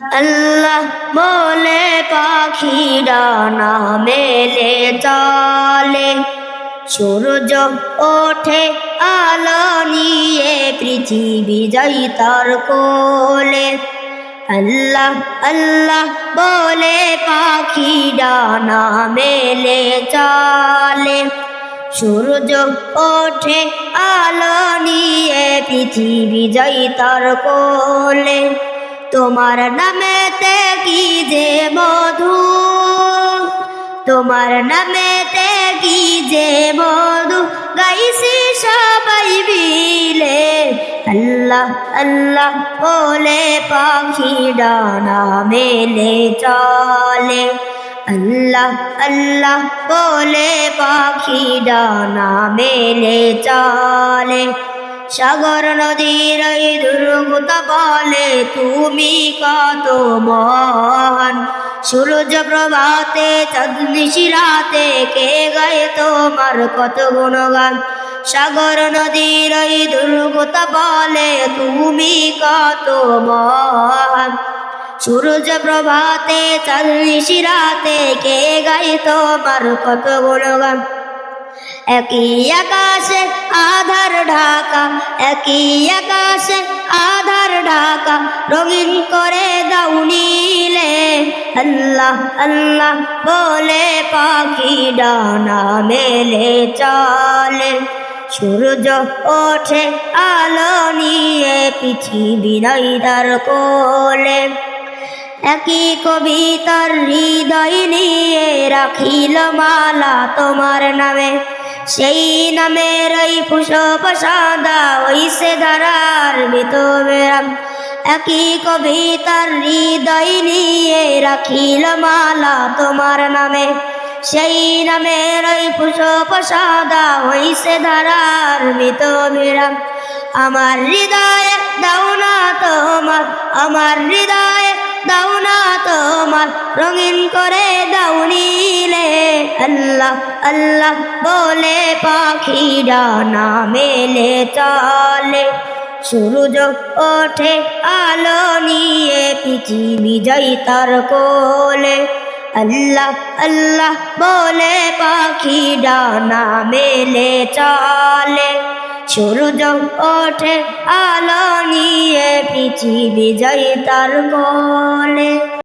আল্লাহ বলে পাখি ডানা মেলে চলে, সূর্য ওঠে আলো নিয়ে পৃথিবী যাই তার কোলে। আল্লাহ আল্লাহ বলে পাখি ডানা মেলে চলে, সূর্য ওঠে আলো নিয়ে পৃথিবী যাই তার কোলে। তোমার নামেতে কি যে মধু, তোমার নামেতে কি যে মধু, গাইছি সবাই মিলে। আল্লাহ আল্লাহ বলে পাখি ডানা মেলে চলে, আল্লাহ আল্লাহ বলে পাখি ডানা মেলে চলে। সাগর নদীর এই দুর্গতা বলে তুমি কত মহান, সূর্য প্রভাতে চাঁদ নিশিরাতে কে গায়ে তোমার কত গুণগান। সাগর নদীর এই দুর্গতা বলে তুমি কত মহান, সূর্য প্রভাতে চাঁদ নিশিরাতে কে গায়ে তোমার কত গুণগান। একই আকাশে আধার ঢাকা, একই আকাশে আধার ঢাকা, রঙিন করে দাও নীলে। আল্লাহ আল্লাহ বলে পাখি ডানা মেলে চলে, সূর্য ওঠে আলো নিয়ে পৃথিবী নাই তার কোলে। একই কবিতার হৃদয় নিয়ে রাখিল মালা তোমার নামে, সেই নামের ওই পুষ্প সাদা হইছে ধারার ভিতরাম। একই কবিতার হৃদয় নিয়ে রাখিল মালা তোমার নামে, সেই নামের ওই পুষ্প সাদা হইছে ধারার ভিতরাম। আমার হৃদয়ে দাও না তোমার, আমার হৃদয়ে দাও না তোমার, রঙিন করে দাও নীলে। আল্লাহ আল্লাহ বলে পাখি ডানা মেলে চলে, সূর্য ওঠে আলো নিয়ে পৃথিবী যাই তার কোলে। আল্লাহ আল্লাহ বলে পাখি ডানা মেলে চলে, সূর্য ওঠে আলো নিয়ে পৃথিবী যাই তার কোলে।